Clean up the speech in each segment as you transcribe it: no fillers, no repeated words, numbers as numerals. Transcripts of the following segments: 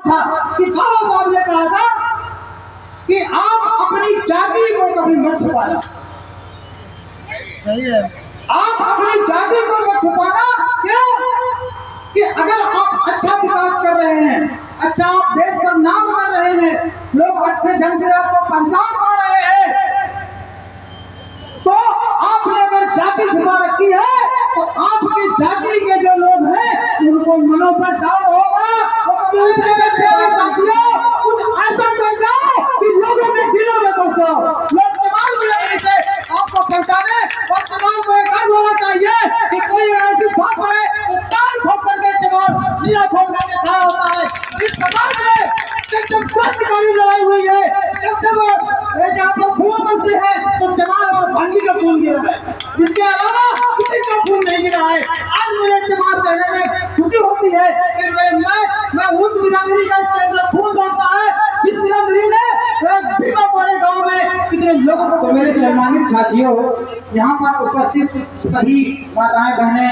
था कि बाबा साहब ने कहा था कि आप अपनी जाति को कभी मत छुपाना। सही है। आप अपनी जाति को मत छुपाना। क्यों? कि अगर आप अच्छा विकास कर रहे हैं, अच्छा आप देश पर नाम कर रहे हैं, लोग अच्छे ढंग से आपको पहचान पा रहे हैं, तो आपने अगर जाति छुपा रखी है तो आपकी जाति के जो लोग हैं उनको मनोबल डाउन होगा। साथियों, कुछ ऐसा कर जाओ कि लोगों के दिलों में पहुंचो, लोग समाज में से आपको पहचाने और समाज को एक होना चाहिए कि कोई ऐसी बात करे तो कान ठोक करके जवाब सिरा खोल करके खड़ा होता है। इस समाज में जब क्रांतिकारी लड़ाई हुई है, जब जहाँ पर खून बरसे है तो जवान और भांजी का खून गिरा है, इसके अलावा किसी का खून नहीं गिरा है। आज मुझे जवान कहने में खुशी होती है कि मैं उस बिरादरी का इसके अंदर खून दौड़ता है जिस बिरादरी ने भीमा वाले गांव में कितने लोगों को। तो मेरे सम्मानित साथियों, यहाँ पर उपस्थित सभी माताएं बहनें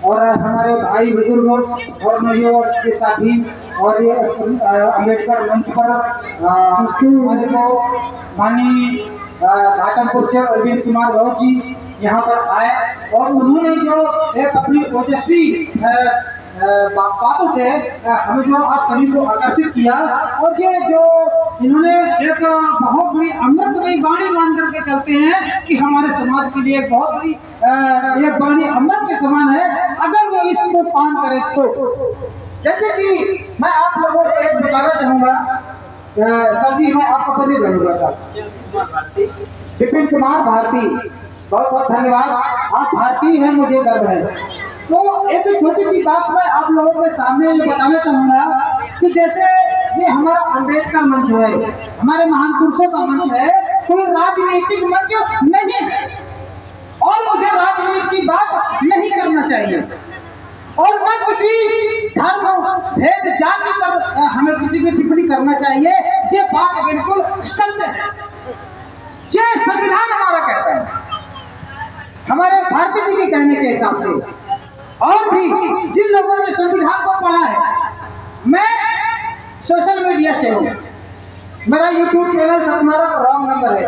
और हमारे भाई बुजुर्गों और नौजवान के साथी और ये अम्बेडकर मंच पर माननीय घाटमपुर से अरविंद कुमार राव जी यहाँ पर आए और उन्होंने जो एक अपनी ओजस्वी बातों से हमें जो आप सभी को आकर्षित किया और ये जो इन्होंने एक बहुत बड़ी अमृतमयी वाणी मान करके चलते हैं कि हमारे समाज के लिए एक बहुत बड़ी ये वाणी अमृत के समान है अगर वो इसको पान करे तो। जैसे कि मैं आप लोगों को एक बताना चाहूंगा, सर जी मैं आपका परिचय दूंगा। विपिन कुमार भारती, बहुत बहुत धन्यवाद, आप भारतीय हैं, मुझे गर्व है। तो एक छोटी सी बात मैं आप लोगों के सामने ये बताना चाहूंगा कि जैसे ये हमारा अम्बेडकर मंच है, हमारे महान पुरुषों का मंच है, कोई राजनीतिक मंच नहीं है और मुझे राजनीति की बात नहीं करना चाहिए और न किसी धर्म भेद जाति पर हमें किसी की टिप्पणी करना चाहिए। ये बात बिल्कुल सत्य है, ये संविधान हमारा कहता है, हमारे भारतीय जी के कहने के हिसाब से। और भी जिन लोगों ने संविधान को पढ़ा है, मैं सोशल मीडिया से हूँ, मेरा यूट्यूब चैनल सतमारा रॉन्ग नंबर है,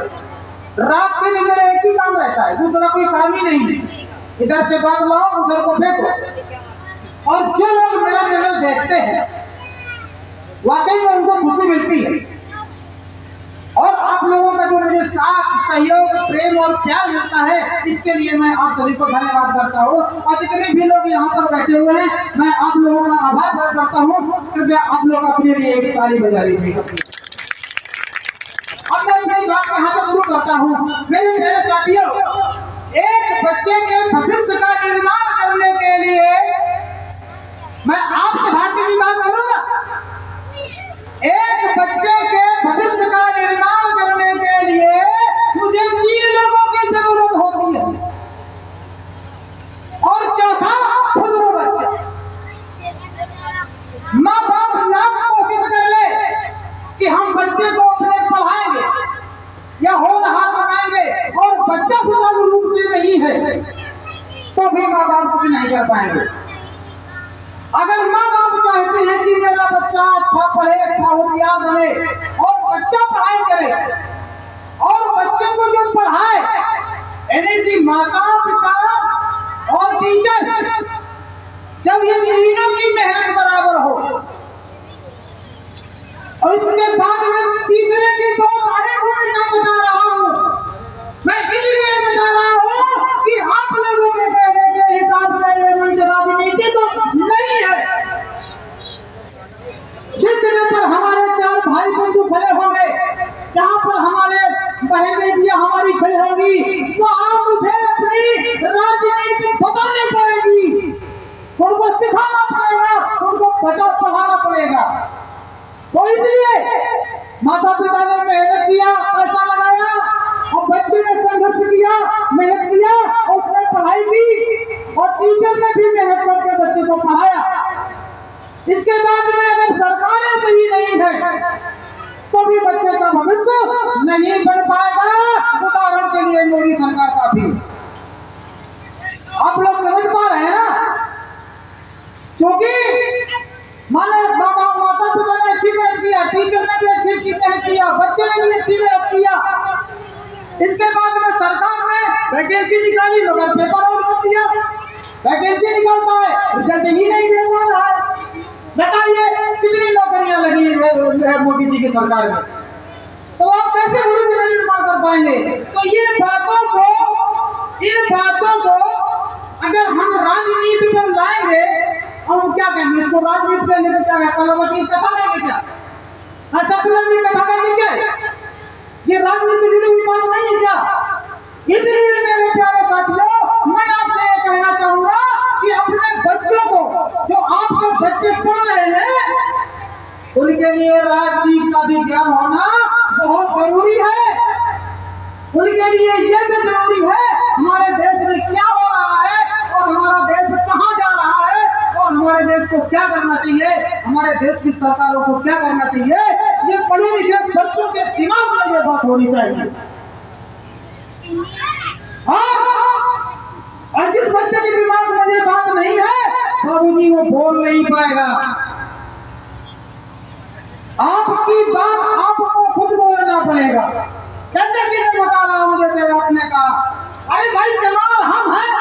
रात दिन मेरा एक ही काम रहता है, दूसरा कोई काम ही नहीं है, इधर से बात लाओ उधर को फेंको। और जो लोग मेरा चैनल देखते हैं वाकई में उनको खुशी मिलती है और आप लोगों का जो मुझे साथ सहयोग प्रेम और प्यार मिलता है इसके लिए मैं आप सभी को धन्यवाद करता हूँ। और जितने भी लोग यहाँ पर बैठे हुए हैं मैं आप लोगों का आभार व्यक्त करता हूँ। कृपया आप लोग अपने लिए एक ताली बजा लीजिए। अब मैं अपनी बात यहाँ से शुरू करता हूँ। मेरे साथियों, एक बच्चे के भविष्य का निर्माण करने के लिए मैं आपसे भारतीय की बात करूंगा। एक बच्चे के भविष्य का निर्माण करने के लिए मुझे 3 लोगों की जरूरत होती है और चौथा खुद वो बच्चा। माँ बाप लाख कोशिश कर ले कि हम बच्चे को अपने पढ़ाएंगे या होनहार बनाएंगे और बच्चा सुचारू रूप से नहीं है तो भी माँ बाप कुछ नहीं कर पाएंगे। अगर माँ बाप चाहते हैं कि मेरा बच्चा अच्छा पढ़े, अच्छा होशियार बने और बच्चा पढ़ाई करे और बच्चे को जो पढ़ाए यानी कि माता पिता और टीचर, जब ये तीनों की मेहनत बराबर हो और इसके बाद में तीसरे की बहुत बड़ी भूमिका बता रहा हूँ। मैं इसलिए बता रहा हूँ कि आप लोगों के कहने के हिसाब से ये मंच राजनीति तो नहीं है। जिस जगह पर हमारे 4 भाई बंधु खड़े होंगे, जहाँ पर हमारे बहन बेटियां हमारी खड़ी होगी, वहाँ मुझे अपनी राजनीति बतानी पड़ेगी, उनको सिखाना पड़ेगा, उनको पढ़ाना पड़ेगा। तो इसलिए माता पिता ने मेहनत किया, पैसा लगाया और बच्चे ने संघर्ष किया, मेहनत किया और उसने पढ़ाई की और टीचर ने भी मेहनत करके बच्चे को पढ़ाया। इसके बाद में अगर सरकारें सही नहीं है तो भी बच्चे का भविष्य नहीं बन पाएगा। उदाहरण के लिए मोदी सरकार का भी आप लोग समझ पा रहे हैं ना, क्योंकि माता पिता ने अच्छी मेहनत किया, बच्चे ने भी अच्छी मेहनत किया। इसके बाद में सरकार ने वैकेंसी निकाली, मगर पेपर आउट कर दिया। वैकेंसी निकालता है, रिजल्ट ही नहीं दे पा रहा है। बताइए कितनी नौकरियां लगी है मोदी जी की सरकार में, तो आप कैसे भविष्य में निर्माण कर पाएंगे? तो इन बातों को अगर हम राजनीति में लाएंगे, हम क्या कहेंगे इसको? राजनीति करने में क्या है? कलावती कथा कहेंगे क्या? सतुलन की कथा कहेंगे क्या? ये राजनीति जुड़ी हुई बात नहीं है क्या? इसलिए मेरे प्यारे साथियों, मैं आपसे ये कहना चाहूंगा कि अपने बच्चों को, जो आपके बच्चे पढ़ रहे हैं, उनके लिए राजनीति का भी ज्ञान होना बहुत जरूरी है। उनके लिए यह भी जरूरी है हमारे देश में क्या हो रहा है और हमारा देश कहां जा रहा है और हमारे देश को क्या करना चाहिए, हमारे देश की सरकारों को क्या करना चाहिए। ये पढ़े लिखे बच्चों के दिमाग में ये बात होनी चाहिए। और जिस बच्चे के दिमाग में ये बात नहीं है, बाबूजी वो बोल नहीं पाएगा। आपकी बात आपको खुद बोलना पड़ेगा। कैसे कि मैं बता रहा हूं, जैसे आपने कहा, अरे भाई चमार हम हैं,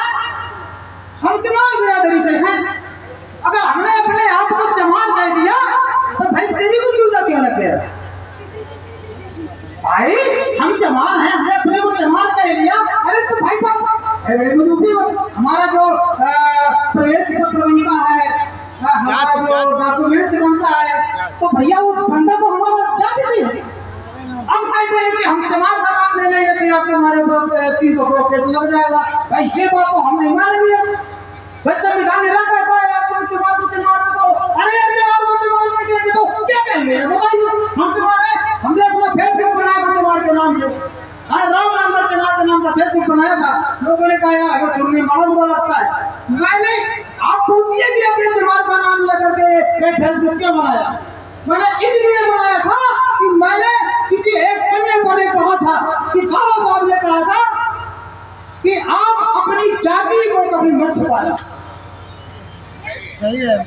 हम चमार बिरादरी से हैं। अगर हमने अपने आप को चमार कह दिया तो भाई तेरी को चूना क्यों लग गया? भाई हम चमार हैं, हमने अपने को चमार कह लिया। अरे तो भाई साहब हमारा जो प्रवेश पत्र बनता है, हमारा जो डॉक्यूमेंट बनता है, तो भैया वो बंदा तो हमारा जाति से है। अब कहते हैं कि हम चमार का नाम ले लेंगे तो आपके हमारे ऊपर 300 करोड़ केस लग जाएगा। भाई ये बात तो हम नहीं मानेंगे। भाई संविधान निरा कहता है आपको चमार को चमार को, अरे चमार को चमार नहीं कहेंगे तो क्या कहेंगे? बताइए, हम चमार है, हमने अपना फेसबुक बनाया था चमार के नाम से। राम नंबर चमार के नाम का फेसबुक बनाया था। लोगों ने कहा यार अगर सुनने मालूम बुरा लगता है। मैंने आप पूछिए कि अपने चमार का नाम लेकर के फेसबुक क्यों बनाया? मैंने इसलिए बनाया था कि मैंने किसी एक पन्ने पर कहा था कि बाबा साहब ने कहा था कि आप अपनी जाति को कभी मत छुपाना। सही है,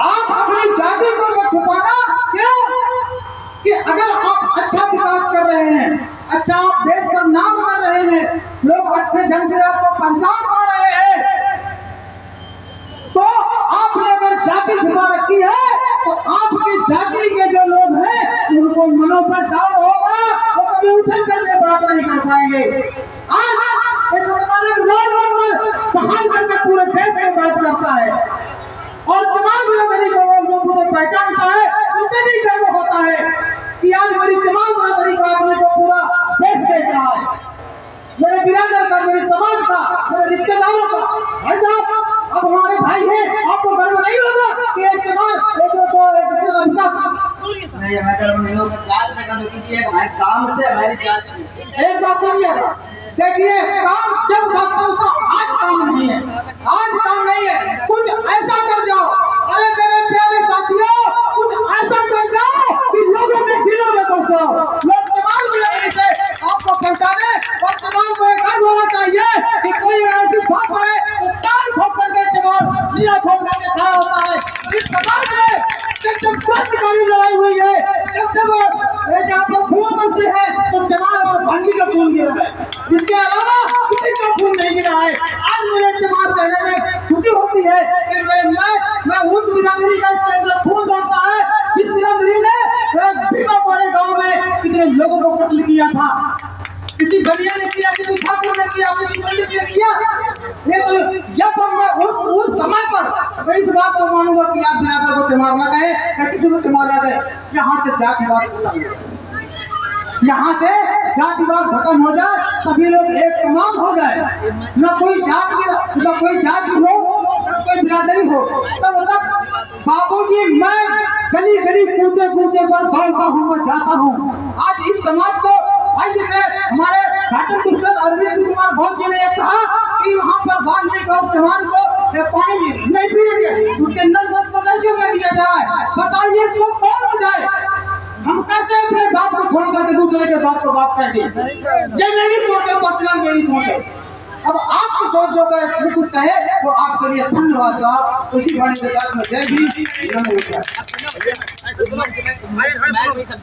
आप अपनी जाति को मत छुपाना। क्यों? कि अगर आप अच्छा विकास कर रहे हैं, अच्छा आप देश पर नाम कर रहे हैं, लोग अच्छे ढंग से आपको पहचान पा रहे हैं, तो आपने अगर जाति छुपा रखी है तो आपकी जाति के जो लोग हैं उनको मनोबल डाउन होगा, वो कभी उछल करके बात नहीं कर पाएंगे। आज इस सरकार ने रोज नंबर बहाल करके पूरे देश में बात करता है और तमाम बिरादरी को जो पूरे पहचानता है, उसे भी गर्व होता है कि आज मेरी तमाम बिरादरी का आदमी को पूरा देश देख रहा है, मेरे बिरादर का, मेरे समाज का, मेरे रिश्तेदारों का। भाई साहब अब हमारे भाई हैं, आपको गर्व नहीं होगा कि एक चमार नहीं, हमें गर्व नहीं होगा। जात में कभी कीजिए, हमारे काम से हमारी जात। एक बात सुनिएगा, देखिए काम जब था आज काम नहीं है, आज काम नहीं है। कुछ ऐसा कर जाओ, अरे मेरे प्यारे साथियों, कुछ ऐसा कर जाओ कि लोगों के दिलों में पहुंचाओ, लोग समाज में से आपको पहचाने। और समाज को एक होना चाहिए कि कोई ऐसी बात है तो ताल ठोक करके समाज सिरा ठोक करके खड़ा होता है। इस समाज में जब क्रांतिकारी लड़ाई हुई है, जब खून बरसे है तो चमार और भांजी का खून गिरा है, इसके अलावा किसी का खून नहीं गिरा है। आज मुझे चमार कहने में खुशी होती है कि मैं उस बिरादरी का इसके अंदर खून दौड़ता है जिस बिरादरी ने भीमा वाले गांव में कितने लोगों को कत्ल किया था। किसी बनिया ने किया, किसी ठाकुर ने किया, किसी पंडित ने किया। ये तो जब मैं उस समय पर मैं इस बात को मानूंगा कि आप बिरादर को चमार ना कहे या किसी को चमार ना कहे। यहाँ से जातिवाद खत्म हो, यहाँ से जातिवाद खत्म हो जाए, सभी लोग एक समान हो जाए, न कोई जात न कोई जाति हो, न कोई बिरादरी हो। तब मतलब बाबूजी मैं गली गली कूचे कूचे पर दौड़ता हूँ, मैं जाता हूँ। आज इस समाज को भाई जैसे हमारे घाटमपुर अरविंद कुमार भौज जी ने कहा कि वहाँ पर वाल्मीकि और चौहान को पानी नहीं पीने दिया, उसके नल को नहीं चलने दिया जा रहा है। बताइए इसको कौन बुझाए? हम कैसे अपने बाप को छोड़ करके दूसरे के बाप को बाप कहेंगे? ये मेरी सोच है, पर्सनल मेरी सोच है। अब आपकी सोच जो कुछ कहे तो आपके लिए धन्यवाद। आप उसी भाड़ी के साथ में जय भी।